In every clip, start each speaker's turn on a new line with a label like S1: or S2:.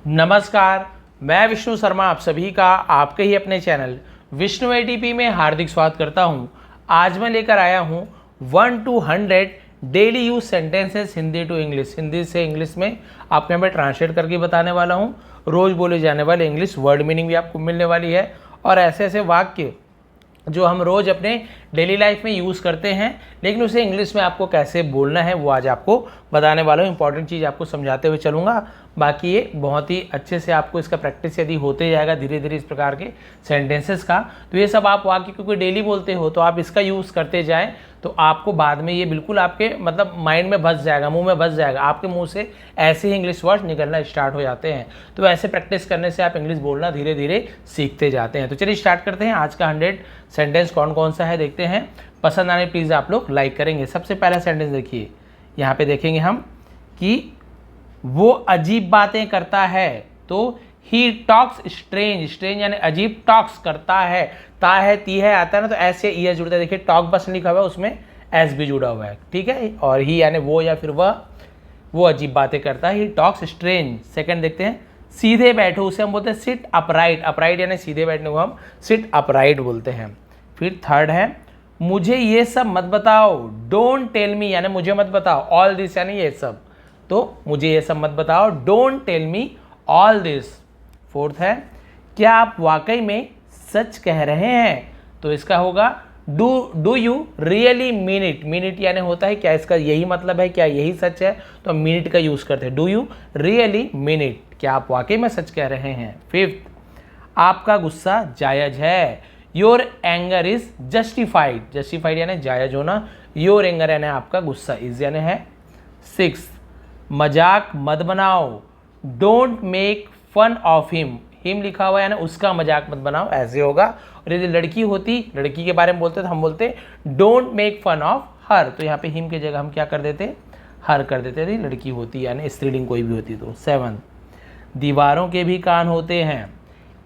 S1: नमस्कार, मैं विष्णु शर्मा आप सभी का आपके ही अपने चैनल विष्णु एटीपी में हार्दिक स्वागत करता हूं। आज मैं लेकर आया हूं 1 to 100 daily use sentences Hindi to English, Hindi से इंग्लिश में आपको यहाँ पे ट्रांसलेट करके बताने वाला हूं। रोज़ बोले जाने वाले इंग्लिश वर्ड मीनिंग भी आपको मिलने वाली है और ऐसे ऐसे वाक्य जो हम रोज़ अपने डेली लाइफ में यूज़ करते हैं, लेकिन उसे इंग्लिश में आपको कैसे बोलना है वो आज आपको बताने वाला हूँ। इंपॉर्टेंट चीज़ आपको समझाते हुए चलूँगा। बाकी ये बहुत ही अच्छे से आपको इसका प्रैक्टिस यदि होते जाएगा धीरे धीरे इस प्रकार के सेंटेंसेस का, तो ये सब आप वाक्य क्योंकि डेली बोलते हो तो आप इसका यूज़ करते जाएँ तो आपको बाद में ये बिल्कुल आपके मतलब माइंड में बस जाएगा, मुंह में बस जाएगा। आपके मुंह से ऐसे ही इंग्लिश वर्ड निकलना स्टार्ट हो जाते हैं। तो ऐसे प्रैक्टिस करने से आप इंग्लिश बोलना धीरे धीरे सीखते जाते हैं। तो चलिए स्टार्ट करते हैं। आज का 100 सेंटेंस कौन कौन सा है देखते हैं। पसंद आने प्लीज़ आप लोग लाइक करेंगे। सबसे पहला सेंटेंस देखिए, यहाँ पे देखेंगे हम कि वो अजीब बातें करता है। तो ही टॉक्स स्ट्रेंज, स्ट्रेंज यानी अजीब, टॉक्स करता है, ता है ती है आता है ना, तो ऐसे ई जुड़ता है। देखिए टॉक बस लिखा हुआ है, उसमें एस भी जुड़ा हुआ है, ठीक है। और ही यानी वो या फिर वह, वो अजीब बातें करता है, ही टॉक्स स्ट्रेंज। सेकंड देखते हैं, सीधे बैठो, उसे हम बोलते हैं सिट अपराइट, अपराइट यानी सीधे बैठने को हम सिट अपराइट बोलते हैं। फिर थर्ड है, मुझे ये सब मत बताओ, डोंट टेल मी यानी मुझे मत बताओ, ऑल दिस यानी ये सब, तो मुझे ये सब मत बताओ, don't tell me all this. Fourth है, क्या आप वाकई में सच कह रहे हैं, तो इसका होगा do you really mean it. Mean it यानी होता है क्या इसका यही मतलब है, क्या यही सच है, तो मीन इट का यूज करते हैं। Do you really mean it, क्या आप वाकई में सच कह रहे हैं। फिफ्थ, आपका गुस्सा जायज है, your anger is justified, justified यानी जायज होना, योर एंगर यानी आपका गुस्सा, इज यानी है। सिक्स, मजाक मत बनाओ, don't make fun of him, him लिखा हुआ है यानी उसका मजाक मत बनाओ, ऐसे होगा। और यदि लड़की होती, लड़की के बारे में बोलते तो हम बोलते don't make fun of her, तो यहाँ पे हिम की जगह हम क्या कर देते, हर कर देते यदि लड़की होती यानी स्त्रीलिंग कोई भी होती तो। सेवन, दीवारों के भी कान होते हैं,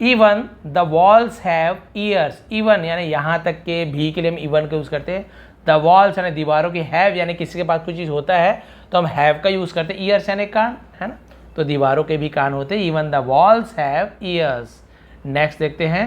S1: even the walls have years, even यानी यहाँ तक के, भी के लिए हम इवन का यूज़ करते हैं। द वॉल्स यानी दीवारों के, हैव यानी किसी के पास कोई चीज़ होता है तो हम हैव का यूज़ करते हैं, ईयर्स यानी कान, है ना, तो दीवारों के भी कान होते हैं, even the walls have years. Next देखते हैं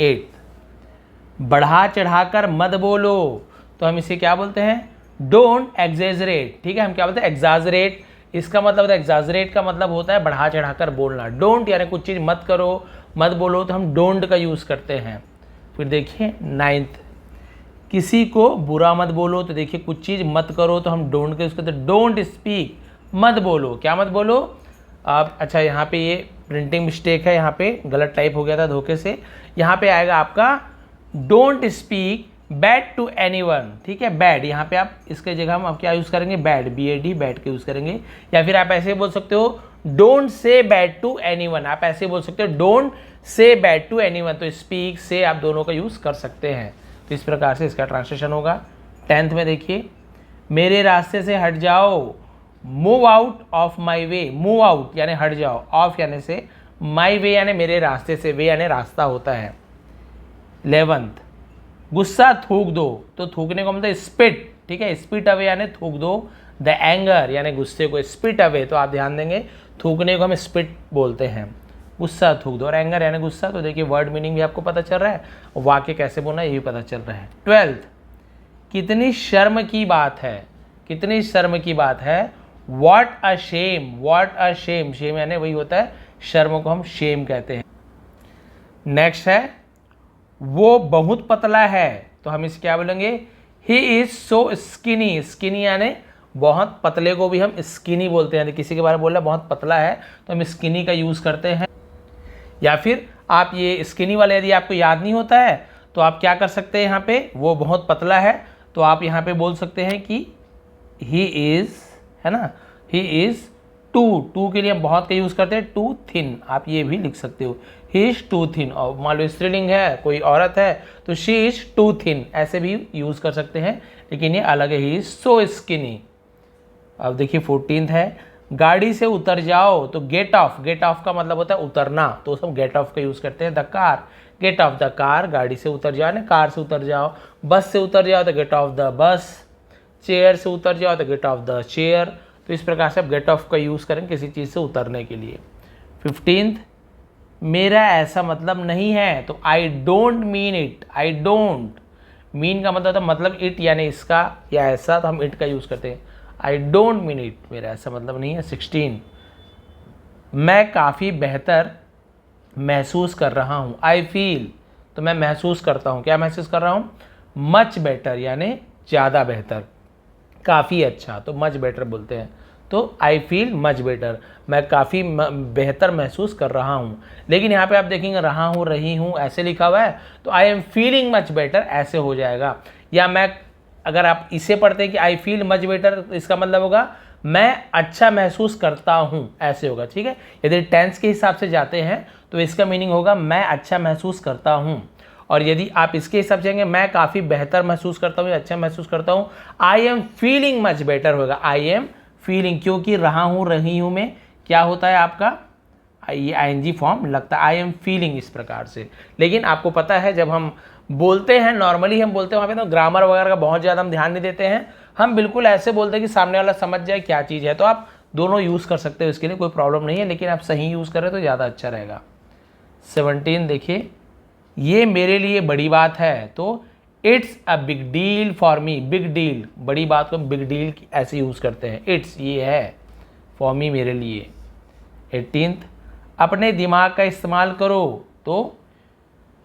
S1: 8, बढ़ा चढ़ाकर मत बोलो, तो हम इसे क्या बोलते हैं, डोंट एग्जेजरेट, ठीक है। हम क्या बोलते हैं, एग्जाजरेट, इसका मतलब होता है, एग्जाजरेट का मतलब होता है बढ़ा चढ़ाकर बोलना। डोंट यानी कुछ चीज़ मत करो, मत बोलो, तो हम डोंट का यूज़ करते हैं। फिर देखिए 9th, किसी को बुरा मत बोलो, तो देखिए कुछ चीज़ मत करो तो हम डोंट का यूज़ करते हैं। डोंट स्पीक, मत बोलो, क्या मत बोलो आप। अच्छा यहाँ पे ये प्रिंटिंग मिस्टेक है, यहाँ पे गलत टाइप हो गया था धोखे से, यहाँ पे आएगा आपका don't speak bad to anyone, ठीक है। बैड यहाँ पे आप इसके जगह हम क्या यूज़ करेंगे, बैड, BAD, बैड के यूज़ करेंगे। या फिर आप ऐसे बोल सकते हो don't say bad to anyone, आप ऐसे बोल सकते हो don't say bad to anyone, तो स्पीक से आप दोनों का यूज़ कर सकते हैं। तो इस प्रकार से इसका ट्रांसलेशन होगा। 10th में देखिए, मेरे रास्ते से हट जाओ, move out of my way, move out यानी हट जाओ, ऑफ यानी से, माई वे यानी मेरे रास्ते से, वे यानी रास्ता होता है। 11th, गुस्सा थूक दो, तो थूकने को मतलब स्पिट, ठीक है, स्पिट अवे यानी थूक दो। द एंगर यानी गुस्से को स्पिट अवे, तो आप ध्यान देंगे थूकने को हम स्पिट बोलते हैं, गुस्सा थूक दो, और एंगर यानी गुस्सा। तो देखिए वर्ड मीनिंग भी आपको पता चल रहा है, वाक्य कैसे बोलना ये भी पता चल रहा है। 12th, कितनी शर्म की बात है, कितनी शर्म की बात है, what a shame, what a shame, shame यानी वही होता है, शर्म को हम शेम कहते हैं। नेक्स्ट है, वो बहुत पतला है, तो हम इसे क्या बोलेंगे, he is so skinny, skinny यानी बहुत पतले को भी हम स्किनी बोलते हैं। किसी के बारे में बोल रहे बहुत पतला है तो हम स्किनी का यूज़ करते हैं। या फिर आप ये स्किनी वाले यदि आपको याद नहीं होता है तो आप क्या कर सकते हैं, यहाँ पे वो बहुत पतला है तो आप यहाँ पे बोल सकते हैं कि ही इज़, है ना, ही इज़ टू के लिए हम बहुत का यूज़ करते हैं, टू थिन, आप ये भी लिख सकते हो, ही इज़ टू थिन। और मान लो स्त्रीलिंग है, कोई औरत है तो शी इज़ टू थिन, ऐसे भी यूज़ कर सकते हैं, लेकिन ये अलग है, ही इज़ सो स्किनी। अब देखिए 14th है, गाड़ी से उतर जाओ, तो गेट ऑफ, गेट ऑफ का मतलब होता है उतरना, तो हम गेट ऑफ का यूज़ करते हैं। The car, get off the car, गाड़ी से उतर जाओ ना, कार से उतर जाओ। बस से उतर जाओ तो get off the bus, chair से उतर जाओ तो गेट ऑफ द चेयर। तो इस प्रकार से आप गेट ऑफ का यूज़ करें किसी चीज़ से उतरने के लिए। 15th, मेरा ऐसा मतलब नहीं है, तो I don't mean it. I don't mean का मतलब था मतलब इट यानी इसका या ऐसा, तो हम इट का यूज़ करते हैं। आई डोंट मीन इट, मेरा ऐसा मतलब नहीं है। 16, मैं काफ़ी बेहतर महसूस कर रहा हूँ। आई फील, तो मैं महसूस करता हूँ। क्या महसूस कर रहा हूँ? मच बेटर यानी ज़्यादा बेहतर, काफ़ी अच्छा, तो मच बेटर बोलते हैं। तो आई फील मच बेटर, मैं काफ़ी बेहतर महसूस कर रहा हूँ। लेकिन यहाँ पे आप देखेंगे रहा हूँ, रही हूँ ऐसे लिखा हुआ है, तो आई एम फीलिंग मच बेटर ऐसे हो जाएगा। या मैं, अगर आप इसे पढ़ते हैं कि आई फील मच बेटर, इसका मतलब होगा मैं अच्छा महसूस करता हूँ, ऐसे होगा। ठीक है, यदि टेंस के हिसाब से जाते हैं तो इसका मीनिंग होगा मैं अच्छा महसूस करता हूँ। और यदि आप इसके हिसाब से जाएंगे मैं काफ़ी बेहतर महसूस करता हूँ या अच्छा महसूस करता हूँ, I am feeling much better होगा। आई एम फीलिंग, क्योंकि रहा हूँ रही हूँ में क्या होता है आपका, ये आईएनजी फॉर्म लगता है। आई एम फीलिंग इस प्रकार से। लेकिन आपको पता है जब हम बोलते हैं, नॉर्मली हम बोलते हैं वहाँ पे तो ग्रामर वगैरह का बहुत ज़्यादा हम ध्यान नहीं देते हैं, हम बिल्कुल ऐसे बोलते हैं कि सामने वाला समझ जाए क्या चीज़ है। तो आप दोनों यूज़ कर सकते हो, इसके लिए कोई प्रॉब्लम नहीं है, लेकिन आप सही यूज़ करें तो ज़्यादा अच्छा रहेगा। 17 देखिए, ये मेरे लिए बड़ी बात है, तो it's a big deal for me. Big deal, बड़ी बात को बिग डील ऐसे यूज़ करते हैं। इट्स ये है, फॉर मी मेरे लिए। 18, अपने दिमाग का इस्तेमाल करो, तो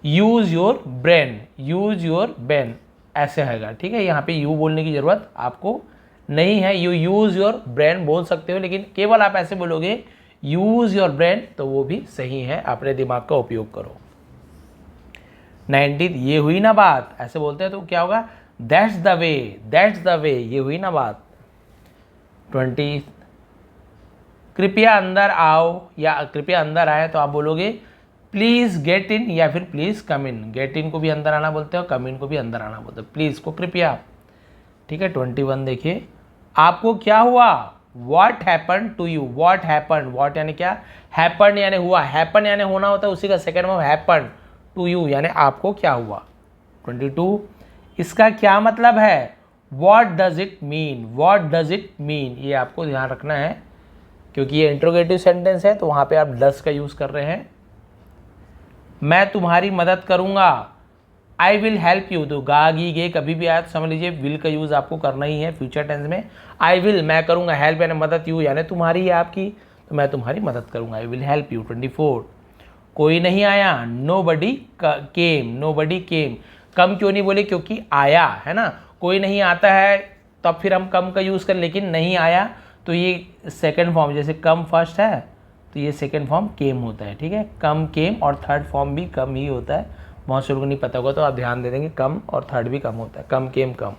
S1: use your brain. Use your brain ऐसे हैगा। ठीक है, यहाँ पे यू बोलने की ज़रूरत आपको नहीं है, यू यूज़ योर ब्रेन बोल सकते हो, लेकिन केवल आप ऐसे बोलोगे यूज़ योर ब्रेन तो वो भी सही है, अपने दिमाग का उपयोग करो। 19, ये हुई ना बात, ऐसे बोलते हैं तो क्या होगा, that's the way. That's the way, ये हुई ना बात। 20, कृपया अंदर आओ या कृपया अंदर आए, तो आप बोलोगे प्लीज़ गेट इन या फिर please come in. Get in को भी अंदर आना बोलते हो, कम इन को भी अंदर आना बोलते हो, प्लीज़ को कृपया। ठीक है, 21 देखिए, आपको क्या हुआ, what happen to you. What happen, what यानी क्या, हैपन यानी हुआ, हैपन यानी होना होता है, उसी का second form happen, to you यानी आपको क्या हुआ। 22, इसका क्या मतलब है, what does it mean. What does it mean, ये आपको ध्यान रखना है, क्योंकि ये इंट्रोगेटिव सेंटेंस है, तो वहाँ पे आप डज का यूज़ कर रहे हैं। मैं तुम्हारी मदद करूँगा, आई विल हेल्प यू। तो गा गी गे कभी भी आया तो समझ लीजिए विल का यूज़ आपको करना ही है फ्यूचर टेंस में। आई विल, मैं करूँगा, हेल्प यानी मदद, यू यानी तुम्हारी है आपकी, तो मैं तुम्हारी मदद करूँगा, आई विल हेल्प यू। 24, कोई नहीं आया, नो बडी केम। नो बडी केम, कम क्यों नहीं बोले, क्योंकि आया है ना, कोई नहीं आता है तब फिर हम कम का यूज़ करें, लेकिन नहीं आया तो ये सेकंड फॉर्म, जैसे कम फर्स्ट है तो ये सेकंड फॉर्म केम होता है। ठीक है, कम केम, और थर्ड फॉर्म भी कम ही होता है, बहुत से लोगों को नहीं पता होगा तो आप ध्यान दे देंगे, कम और थर्ड भी कम होता है, कम केम कम।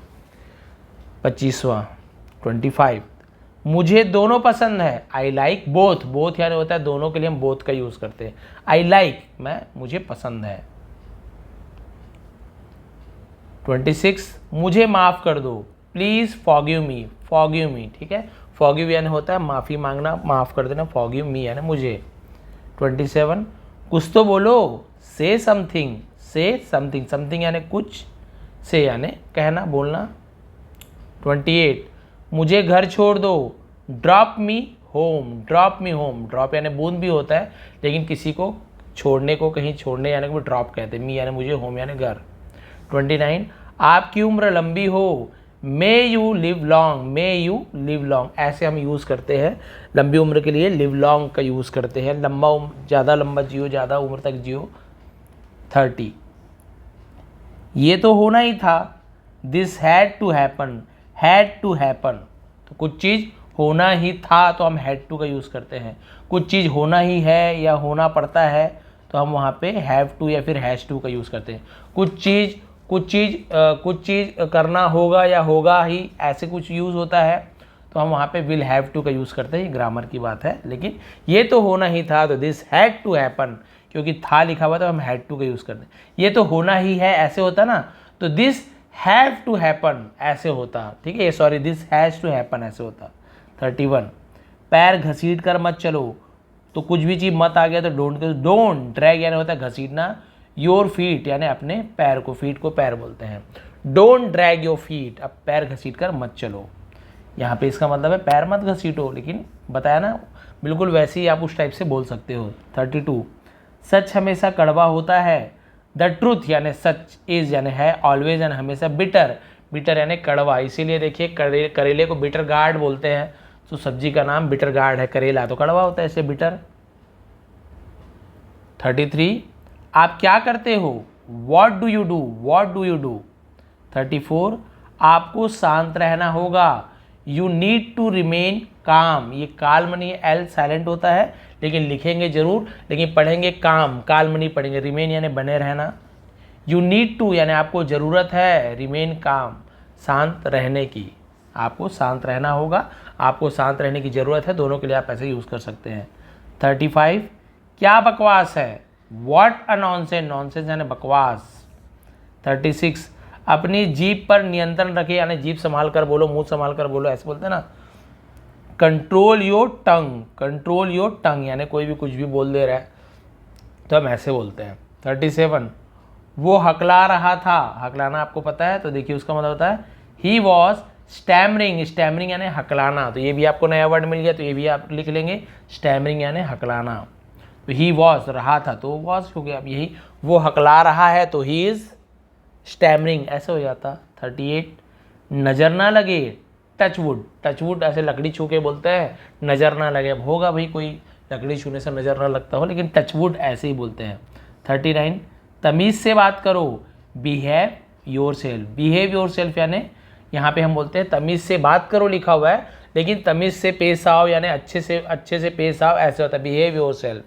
S1: 25वां 25, मुझे दोनों पसंद है, आई लाइक बोथ। बोथ यानी होता है दोनों, के लिए हम बोथ का यूज़ करते हैं। आई लाइक मैं, मुझे पसंद है। 26, मुझे माफ़ कर दो, please forgive me. Forgive me, ठीक है, फॉरगिव यानी होता है माफ़ी मांगना, माफ़ कर देना, फॉरगिव मी यानी मुझे। 27, कुछ तो बोलो, से समथिंग। से समथिंग, समथिंग यानी कुछ, से यानी कहना बोलना। 28, मुझे घर छोड़ दो, drop me home. Drop me home, drop यानी बूंद भी होता है, लेकिन किसी को छोड़ने को, कहीं छोड़ने यानी को ड्रॉप कहते हैं। मी यानी मुझे, होम यानी घर। 29, आपकी उम्र लंबी हो, may you live long. May you live long ऐसे हम यूज़ करते हैं, लंबी उम्र के लिए लिव लॉन्ग का यूज़ करते हैं, लंबा ज़्यादा लंबा जियो, ज़्यादा उम्र तक जियो। 30, ये तो होना ही था, this had to happen. Had to happen, तो कुछ चीज़ होना ही था तो हम हैड टू का यूज़ करते हैं, कुछ चीज़ होना ही है या होना पड़ता है तो हम वहाँ पे हैव टू या फिर हैज़ टू का यूज़ करते हैं। कुछ चीज़ करना होगा या होगा ही, ऐसे कुछ यूज़ होता है तो हम वहाँ पे विल हैव टू का यूज़ करते हैं, ये ग्रामर की बात है। लेकिन ये तो होना ही था, तो दिस हैड टू हैपन, क्योंकि था लिखा हुआ तो हम हैड टू का यूज़ करते हैं। ये तो होना ही है ऐसे होता ना, तो दिस हैव टू हैपन ऐसे होता, ठीक है, sorry this has to happen ऐसे होता। 31, पैर घसीट कर मत चलो, तो कुछ भी चीज़ मत आ गया तो डोंट। डोंट, ड्रैग यानी होता है घसीटना, योर फीट यानी अपने पैर को, फीट को पैर बोलते हैं। डोंट ड्रैग योर फीट, अब पैर घसीट कर मत चलो, यहाँ पे इसका मतलब है पैर मत घसीटो, लेकिन बताया ना बिल्कुल वैसे ही आप उस टाइप से बोल सकते हो। 32, सच हमेशा कड़वा होता है। द ट्रूथ यानी सच, इज यानी है, ऑलवेज यानी हमेशा, बिटर, बिटर यानी कड़वा, इसीलिए देखिए करेले को बिटर गार्ड बोलते हैं। तो सब्जी का नाम बिटर गार्ड है, करेला तो कड़वा होता है, इसलिए बिटर। 33, आप क्या करते हो? What do you do, what do you do. 34, आपको शांत रहना होगा। यू नीड टू रिमेन काम, ये काल्म नहीं, एल साइलेंट होता है, लेकिन लिखेंगे जरूर, लेकिन पढ़ेंगे काम, काल्म नहीं पढ़ेंगे। रिमेन यानी बने रहना, यू नीड टू यानी आपको ज़रूरत है, रिमेन काम शांत रहने की, आपको शांत रहना होगा, आपको शांत रहने की ज़रूरत है, दोनों के लिए आप ऐसे यूज़ कर सकते हैं। 35, क्या बकवास है? वॉट अ नॉनसेंस, नॉनसेंस यानी बकवास। 36, अपनी जीभ पर नियंत्रण रखे, यानी जीभ संभाल कर बोलो, मुंह संभाल कर बोलो, ऐसे बोलते हैं ना। Control your tongue, control your tongue यानी कोई भी कुछ भी बोल दे रहा है तो हम ऐसे बोलते हैं। 37, वो हकला रहा था, हकलाना आपको पता है, तो देखिए उसका मतलब होता है ही वॉज स्टैमरिंग, स्टैमरिंग यानी हकलाना, तो ये भी आपको नया वर्ड मिल गया, तो ये भी आप लिख लेंगे, स्टैमरिंग यानी हकलाना। तो ही वॉज रहा था तो वॉज हो गया, अब यही वो हकला रहा है तो ही इज स्टैमरिंग, ऐसे हो जाता। 38, नज़र ना लगे, टचवुड, टचवुड ऐसे लकड़ी छू के बोलते हैं, नज़र ना लगे, अब होगा भाई कोई लकड़ी छूने से नज़र ना लगता हो, लेकिन टचवुड ऐसे ही बोलते हैं। 39, तमीज़ से बात करो, behave your self, behave your self यानी यहाँ पे हम बोलते हैं तमीज़ से बात करो लिखा हुआ है, लेकिन तमीज़ से पेश आओ यानी अच्छे से पेश आओ, ऐसे होता है बिहेव योर सेल्फ,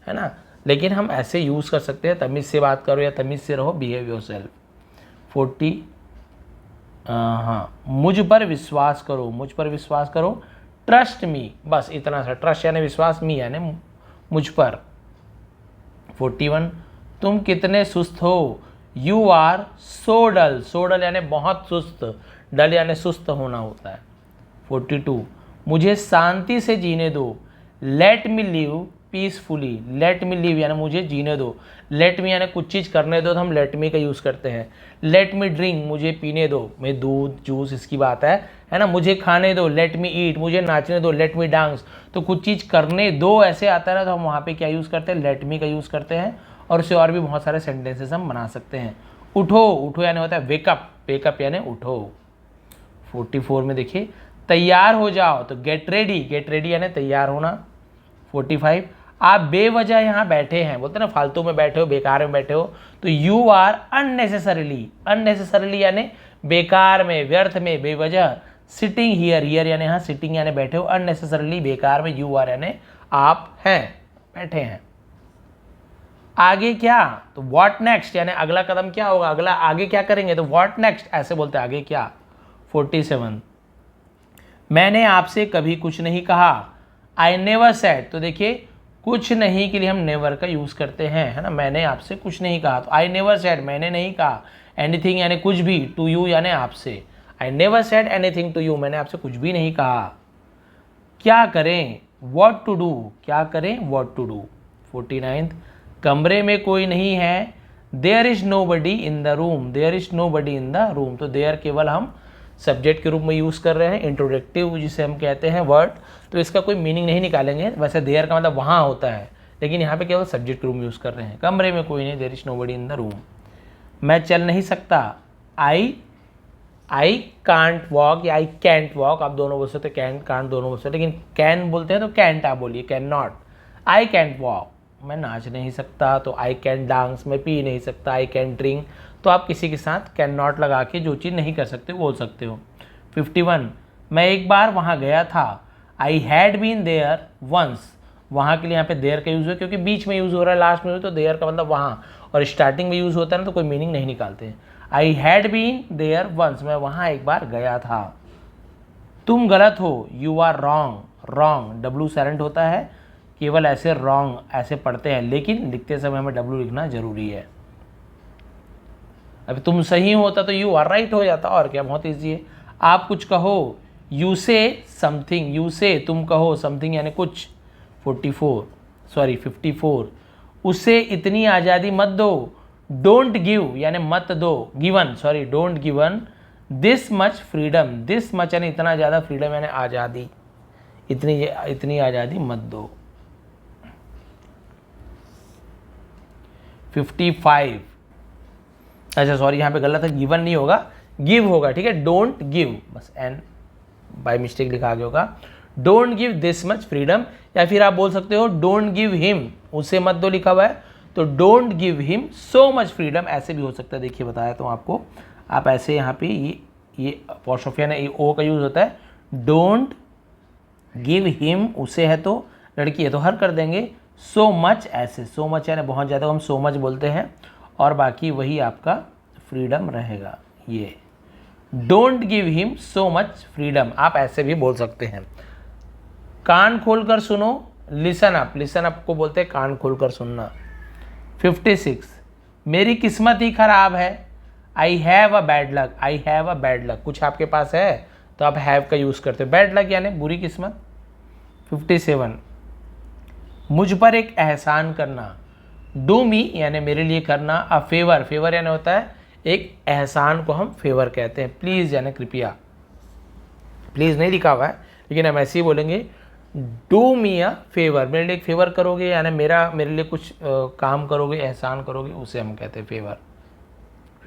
S1: है ना, लेकिन हम ऐसे यूज़ कर सकते हैं, तमीज़ से बात करो या तमीज़ से रहो, बिहेव योर सेल्फ। 40, हाँ, मुझ पर विश्वास करो, मुझ पर विश्वास करो, ट्रस्ट मी, बस इतना सा, ट्रस्ट यानी विश्वास, मी यानी मुझ पर। 41, तुम कितने सुस्त हो, यू आर सो डल, सो डल यानी बहुत सुस्त, डल यानी सुस्त होना होता है। 42, मुझे शांति से जीने दो, let me live peacefully, let me live यानी मुझे जीने दो, लेट मी यानी कुछ चीज़ करने दो तो हम लेट मी का यूज़ करते हैं। लेट मी ड्रिंक, मुझे पीने दो, मैं दूध जूस इसकी बात है ना। मुझे खाने दो, लेट मी ईट, मुझे नाचने दो, लेट मी डांस, तो कुछ चीज़ करने दो ऐसे आता है ना, तो हम वहाँ पे क्या यूज़ करते हैं, लेट मी का यूज़ करते हैं, और उससे और भी बहुत सारे सेंटेंसेस हम बना सकते हैं। उठो, उठो यानी होता है वेकअप, वेकअप यानी उठो। 44 में देखिए तैयार हो जाओ, तो गेट रेडी, गेट रेडी यानी तैयार होना। 45, आप बेवजह यहाँ बैठे हैं, बोलते हैं ना फालतू में बैठे हो, बेकार में बैठे हो, तो यू आर अननेसेसरीली, अननेसेसरीली यानी बेकार में, व्यर्थ में, बेवजह। सिटिंग हियर, हियर यानी यहाँ सिटिंग यानी बैठे हो, अननेसेसरीली बेकार में, यू आर यानी आप हैं, बैठे हैं। आगे क्या, तो व्हाट नेक्स्ट यानी अगला कदम क्या होगा, अगला आगे क्या करेंगे, तो व्हाट नेक्स्ट ऐसे बोलते हैं, आगे क्या। 47, मैंने आपसे कभी कुछ नहीं कहा, आई नेवर सेड, तो देखिए कुछ नहीं के लिए हम नेवर का यूज़ करते हैं, है ना, मैंने आपसे कुछ नहीं कहा, तो आई नेवर सेड मैंने नहीं कहा, एनीथिंग यानी कुछ भी, टू यू यानी आपसे, I never said anything to you, मैंने आपसे कुछ भी नहीं कहा। क्या करें, व्हाट टू डू, क्या करें, व्हाट टू डू। 49, कमरे में कोई नहीं है, there is no body in the room, there is no body in the room, तो देयर केवल हम सब्जेक्ट के रूप में यूज़ कर रहे हैं, इंट्रोडक्टिव जिसे हम कहते हैं वर्ड, तो इसका कोई मीनिंग नहीं निकालेंगे, वैसे देयर का मतलब वहाँ होता है, लेकिन यहाँ पे केवल सब्जेक्ट के रूप में यूज़ कर रहे हैं। कमरे में कोई नहीं, there is nobody in the room. मैं चल नहीं सकता, आई कांट वॉक या आई कैंट वॉक, आप दोनों बोल सकते, कैन कांट दोनों बोल सकते, लेकिन कैन बोलते हैं तो कैंट आप बोलिए, can not. I can't walk, मैं नाच नहीं सकता, तो आई कैन डांस, मैं पी नहीं सकता, आई कैन ड्रिंक, तो आप किसी के साथ कैन नॉट लगा के जो चीज़ नहीं कर सकते बोल सकते हो। 51, मैं एक बार वहाँ गया था, I had been there once, वहाँ के लिए यहाँ पे देयर का यूज़ है, क्योंकि बीच में यूज़ हो रहा है, लास्ट में, तो देयर का मतलब वहाँ, और स्टार्टिंग में यूज़ होता है ना, तो कोई मीनिंग नहीं निकालते हैं। I had been there once, मैं वहाँ एक बार गया था। तुम गलत हो, you are wrong, wrong W silent होता है, केवल ऐसे रॉन्ग ऐसे पढ़ते हैं, लेकिन लिखते समय हमें डब्लू लिखना जरूरी है। अभी तुम सही होता तो यू आर राइट हो जाता, और क्या, बहुत ईजी है। आप कुछ कहो, यू से समथिंग, यू से तुम कहो, समथिंग यानी कुछ। 54, उसे इतनी आज़ादी मत दो, डोंट गिव यानी मत दो, given sorry don't given this much freedom, this much यानी इतना ज़्यादा, फ्रीडम यानी आज़ादी, इतनी आज़ादी मत दो। 55, अच्छा सॉरी यहाँ पे गलत है, गिवन नहीं होगा, गिव होगा, ठीक है, डोंट गिव, बस एन बाय मिस्टेक लिखा आगे होगा। Don't give this much freedom, या फिर आप बोल सकते हो डोंट गिव हिम, उसे मत दो लिखा हुआ है, तो don't give him so much freedom, ऐसे भी हो सकता है। देखिए बताया तो आपको, आप ऐसे यहाँ पे ये अपॉस्ट्रोफी यानी ओ का यूज़ होता है। डोंट गिव हिम, उसे है तो, लड़की है तो हर कर देंगे। सो मच, ऐसे सो मच यानी बहुत ज़्यादा, हम सो मच बोलते हैं, और बाकी वही आपका फ्रीडम रहेगा। ये don't give him so much freedom, आप ऐसे भी बोल सकते हैं। कान खोलकर सुनो, लिसन अप, लिसन अप को बोलते हैं कान खोलकर सुनना। 56, मेरी किस्मत ही खराब है, I have a bad luck, I have a bad luck, कुछ आपके पास है तो आप हैव का यूज़ करते हो, बैड लक यानी बुरी किस्मत। 57, मुझ पर एक एहसान करना, डू मी यानी मेरे लिए करना, अ फेवर, फेवर यानी होता है एक एहसान को हम फेवर कहते हैं, प्लीज़ यानी कृपया, प्लीज़ नहीं लिखा हुआ है लेकिन हम ऐसे ही बोलेंगे, डू मी अ फेवर, मेरे लिए एक फेवर करोगे यानी मेरे लिए कुछ काम करोगे, एहसान करोगे, उसे हम कहते हैं फेवर।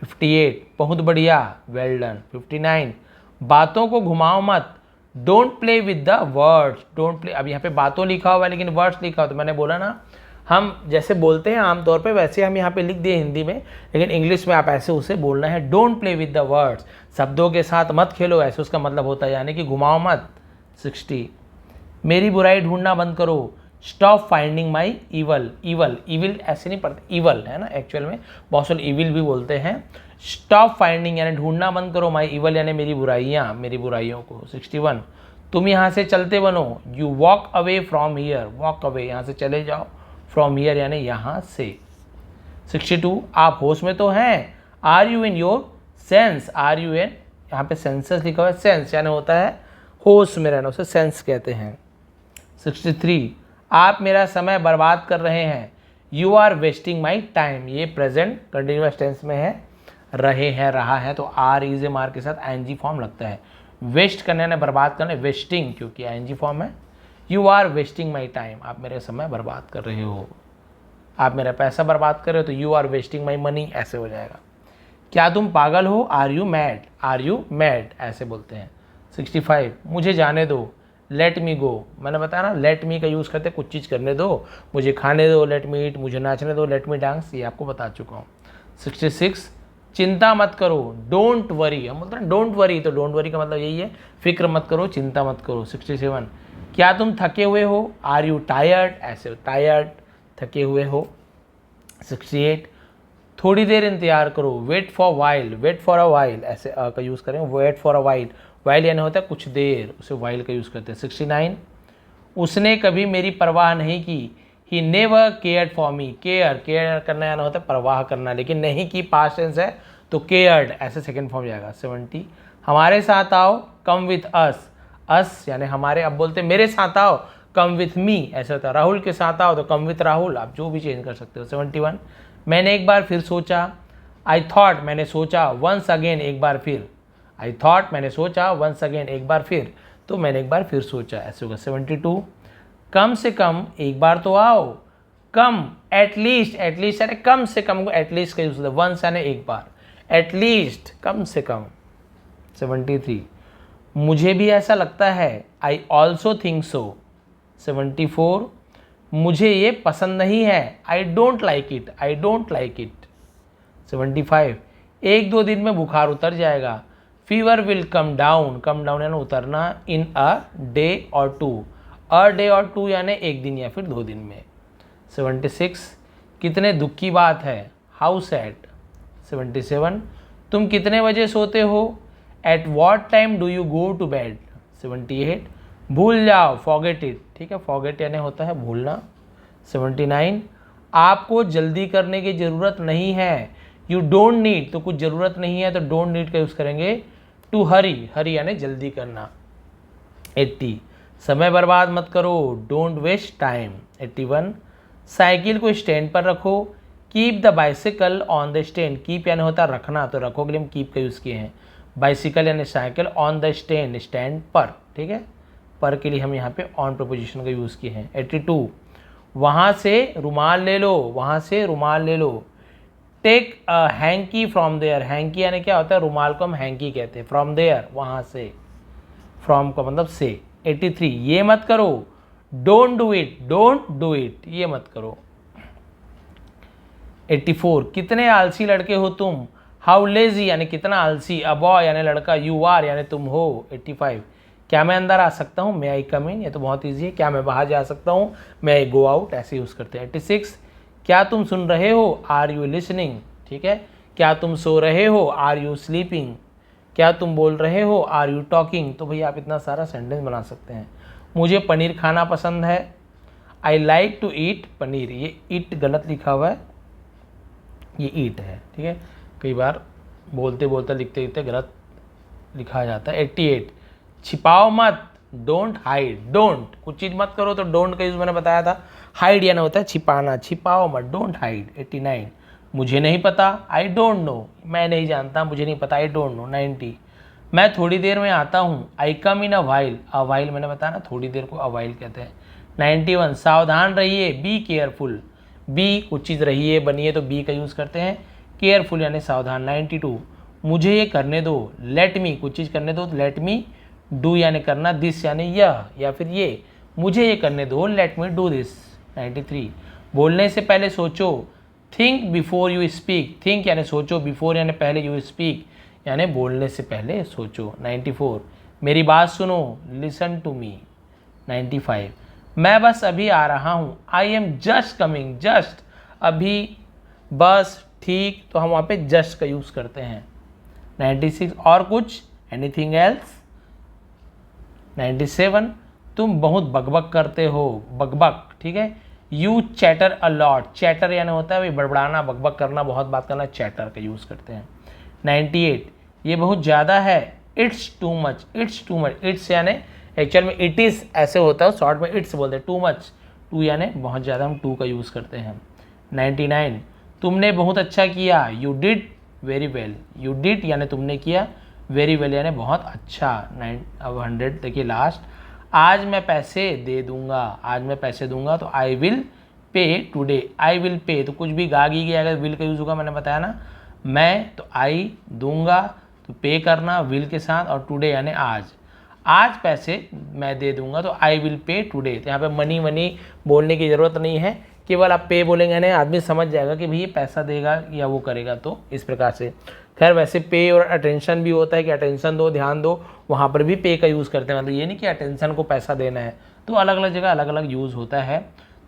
S1: 58, बहुत बढ़िया, वेल डन। 59, बातों को घुमाओ मत, don't play with the words, don't play, अब यहाँ पे बातों लिखा हुआ है लेकिन वर्ड्स लिखा हुआ, तो मैंने बोला ना हम जैसे बोलते हैं आमतौर पे वैसे हम यहाँ पे लिख दिए हिंदी में, लेकिन इंग्लिश में आप ऐसे उसे बोलना है, don't play with the words, शब्दों के साथ मत खेलो, ऐसे उसका मतलब होता है यानी कि घुमाओ मत। 60, मेरी बुराई ढूंढना बंद करो, stop finding my evil, evil evil ऐसे नहीं पढ़ते, ईवल है ना एक्चुअल में, बहुत लोग ईविल भी बोलते हैं। स्टॉप फाइंडिंग यानी ढूंढना बंद करो, माई ईवल यानी मेरी बुराइयाँ, मेरी बुराइयों को। 61, तुम यहाँ से चलते बनो, you walk away from here, walk away यहाँ से चले जाओ, फ्रॉम हियर यानी यहाँ से। 62, आप होश में तो हैं, are you in your sense, are you in, यहाँ पे सेंसेस लिखा हुआ है, सेंस यानी होता है होश में रहना, उसे सेंस कहते हैं। 63, आप मेरा समय बर्बाद कर रहे हैं, you are wasting my time, ये प्रेजेंट कंटिन्यूअस टेंस में है, रहे हैं रहा है तो आर इज ए मार के साथ आईएनजी फॉर्म लगता है, वेस्ट करने ने बर्बाद करने, वेस्टिंग क्योंकि आईएनजी फॉर्म है। You are wasting my time, आप मेरे समय बर्बाद कर रहे हो, आप मेरा पैसा बर्बाद कर रहे हो, तो you are wasting my money ऐसे हो जाएगा। क्या तुम पागल हो, are you mad, are you mad ऐसे बोलते हैं। 65, मुझे जाने दो, लेट मी गो, मैंने बताया ना लेट मी का यूज़ करते कुछ चीज़ करने दो, मुझे खाने दो, लेट मी ईट, मुझे नाचने दो, लेट मी डांस, ये आपको बता चुका हूँ। 66, चिंता मत करो, डोंट वरी, हम बोलते हैं डोंट वरी, तो डोंट वरी का मतलब यही है फिक्र मत करो, चिंता मत करो। 67, क्या तुम थके हुए हो, आर यू टायर्ड, ऐसे टायर्ड थके हुए हो। 68, थोड़ी देर इंतजार करो, wait for while, wait for a while ऐसे का यूज़ करें, wait for a while, while यानी होता है कुछ देर, उसे वाइल का यूज़ करते हैं। 69, उसने कभी मेरी परवाह नहीं की, he never cared for me, care, care करना यानी होता है परवाह करना, लेकिन नहीं की पास्ट टेंस है तो केयर्ड ऐसे सेकंड फॉर्म जाएगा। 70, हमारे साथ आओ, कम विथ अस, अस यानी हमारे, अब बोलते मेरे साथ आओ, कम विथ मी ऐसा होता है, राहुल के साथ आओ तो कम विथ राहुल, आप जो भी चेंज कर सकते हो। 71, मैंने एक बार फिर सोचा, आई थॉट मैंने सोचा, वंस अगेन एक बार फिर, आई थॉट मैंने सोचा, वंस अगेन एक बार फिर, तो मैंने एक बार फिर सोचा ऐसे होगा। 72, कम से कम एक बार तो आओ, कम एटलीस्ट, एटलीस्ट यानी कम से कम को एटलीस्ट का यूज होता है, वंस यानी एक बार, एटलीस्ट कम से कम। 73, मुझे भी ऐसा लगता है, आई ऑल्सो थिंक सो। 74, मुझे ये पसंद नहीं है, I don't like it, I don't like it. 75, एक दो दिन में बुखार उतर जाएगा, फीवर विल कम डाउन यानी उतरना, इन अ डे और टू, अ डे और टू यानी एक दिन या फिर 2 दिन में। 76, कितने दुख की बात है, हाउ सैड। 77, तुम कितने बजे सोते हो, at what time do you go to bed. 78, भूल जाओ, फॉरगेट इट, ठीक है, फॉरगेट यानी होता है भूलना। 79, आपको जल्दी करने की ज़रूरत नहीं है, यू डोंट नीड, तो कुछ ज़रूरत नहीं है तो डोंट नीड का यूज़ करेंगे, टू हरी, हरी यानी जल्दी करना। 80, समय बर्बाद मत करो, डोंट वेस्ट टाइम। 81, साइकिल को स्टैंड पर रखो, keep the bicycle on the stand, keep यानी होता है रखना, तो रखो के लिए हम कीप का यूज़ किए हैं, बाइसिकल यानी cycle, on the stand, stand पर, ठीक है। पर के लिए हम यहाँ पे ऑन प्रपोजिशन का यूज़ किए हैं। 82, वहाँ से रुमाल ले लो, वहाँ से रुमाल ले लो। Take a hanky from there, hanky यानी क्या होता है, रुमाल को हम हैंकी कहते हैं। फ्रॉम देयर, वहाँ से, फ्रॉम का मतलब से। 83, ये मत करो, don't do it, don't do it, ये मत करो। 84, कितने आलसी लड़के हो तुम, हाउ लेजी यानी कितना आलसी, अ बॉय यानी लड़का, यू आर यानी तुम हो। 85, क्या मैं अंदर आ सकता हूँ, मे आई कम इन, ये तो बहुत ईजी है, क्या मैं बाहर जा सकता हूँ, मे आई गो आउट, ऐसे यूज़ करते हैं। 86, क्या तुम सुन रहे हो, आर यू लिसनिंग, ठीक है। क्या तुम सो रहे हो, आर यू स्लीपिंग। क्या तुम बोल रहे हो, आर यू टॉकिंग। तो भैया आप इतना सारा सेंटेंस बना सकते हैं। मुझे पनीर खाना पसंद है, I like to eat paneer, ये ईट गलत लिखा हुआ है, ये ईट है, ठीक है। कई बार बोलते बोलते लिखते लिखते गलत लिखा जाता है। 88, छिपाओ मत, डोंट हाइड, डोंट, कुछ चीज़ मत करो तो डोंट का यूज़ मैंने बताया था। हाइड यानी होता है छिपाना, छिपाओ मत, डोंट हाइड। 89, मुझे नहीं पता, आई डोंट नो, मैं नहीं जानता, मुझे नहीं पता, आई डोंट नो। 90, मैं थोड़ी देर में आता हूँ, आई कम इन अ वाइल, अ वाइल मैंने बताया ना, थोड़ी देर को अ वाइल कहते हैं। 91, सावधान रहिए, बी केयरफुल, बी कुछ चीज़ रहिए बनिए तो बी का यूज़ करते हैं, केयरफुल यानी सावधान। 92, मुझे ये करने दो, लेट मी, कुछ चीज़ करने दो तो लेट मी, डू यानी करना, दिस यानी यह या फिर ये, मुझे ये करने दो, लेट मी डू दिस। 93, बोलने से पहले सोचो, think before you speak, think यानी सोचो, बिफोर यानी पहले, यू स्पीक यानी बोलने से पहले सोचो। 94, मेरी बात सुनो, लिसन टू मी। 95, मैं बस अभी आ रहा हूँ, I am just coming, just अभी, बस, ठीक, तो हम वहाँ पे जस्ट का यूज़ करते हैं। 96, और कुछ, एनीथिंग एल्स। 97, तुम बहुत बकबक करते हो, बकबक, ठीक है। You chatter a lot, chatter यानी होता है भाई बड़बड़ाना, बकबक करना, बहुत बात करना, चैटर का यूज़ करते हैं। 98, ये बहुत ज़्यादा है, it's too much, it's too much, it's यानी एक्चुअल में इट इज़ ऐसे होता है, शॉर्ट में इट्स बोलते हैं। टू मच, टू यानी बहुत ज़्यादा, हम टू का यूज़ करते हैं। 99, तुमने बहुत अच्छा किया, you did very well, you did यानी तुमने किया, वेरी वेल यानी बहुत अच्छा। 100 देखिए लास्ट, आज मैं पैसे दे दूंगा, आज मैं पैसे दूंगा तो I will pay today, I will pay, तो कुछ भी गागी गया अगर विल का यूज़ होगा, मैंने बताया ना, मैं तो आई दूंगा, तो पे करना विल के साथ, और टुडे यानी आज, आज पैसे मैं दे दूंगा तो आई विल पे टुडे। तो यहाँ पे मनी मनी बोलने की ज़रूरत नहीं है, केवल आप पे बोलेंगे ना, आदमी समझ जाएगा कि भैया पैसा देगा या वो करेगा, तो इस प्रकार से। खैर वैसे पे और अटेंशन भी होता है कि अटेंशन दो, ध्यान दो, वहाँ पर भी पे का यूज़ करते हैं, मतलब ये नहीं कि अटेंशन को पैसा देना है, तो अलग अलग जगह अलग अलग यूज़ होता है।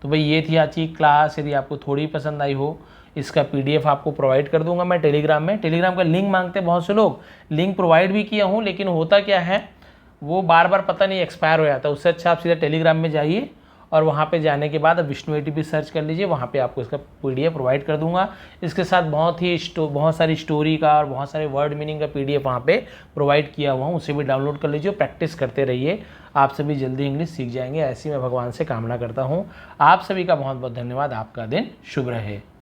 S1: तो भाई ये थी आज की क्लास, यदि आपको थोड़ी पसंद आई हो, इसका PDF आपको प्रोवाइड कर दूंगा मैं टेलीग्राम में। टेलीग्राम का लिंक मांगते हैं बहुत से लोग, लिंक प्रोवाइड भी किया हूँ, लेकिन होता क्या है वो बार बार पता नहीं एक्सपायर हो जाता है। उससे अच्छा आप सीधा टेलीग्राम में जाइए और वहाँ पे जाने के बाद विष्णु ATP सर्च कर लीजिए, वहाँ पे आपको इसका PDF प्रोवाइड कर दूंगा। इसके साथ बहुत सारी स्टोरी का और बहुत सारे वर्ड मीनिंग का PDF वहाँ पे प्रोवाइड किया हुआ हूँ, उसे भी डाउनलोड कर लीजिए, प्रैक्टिस करते रहिए, आप सभी जल्दी इंग्लिश सीख जाएंगे, ऐसी मैं भगवान से कामना करता हूँ। आप सभी का बहुत बहुत धन्यवाद, आपका दिन शुभ रहे।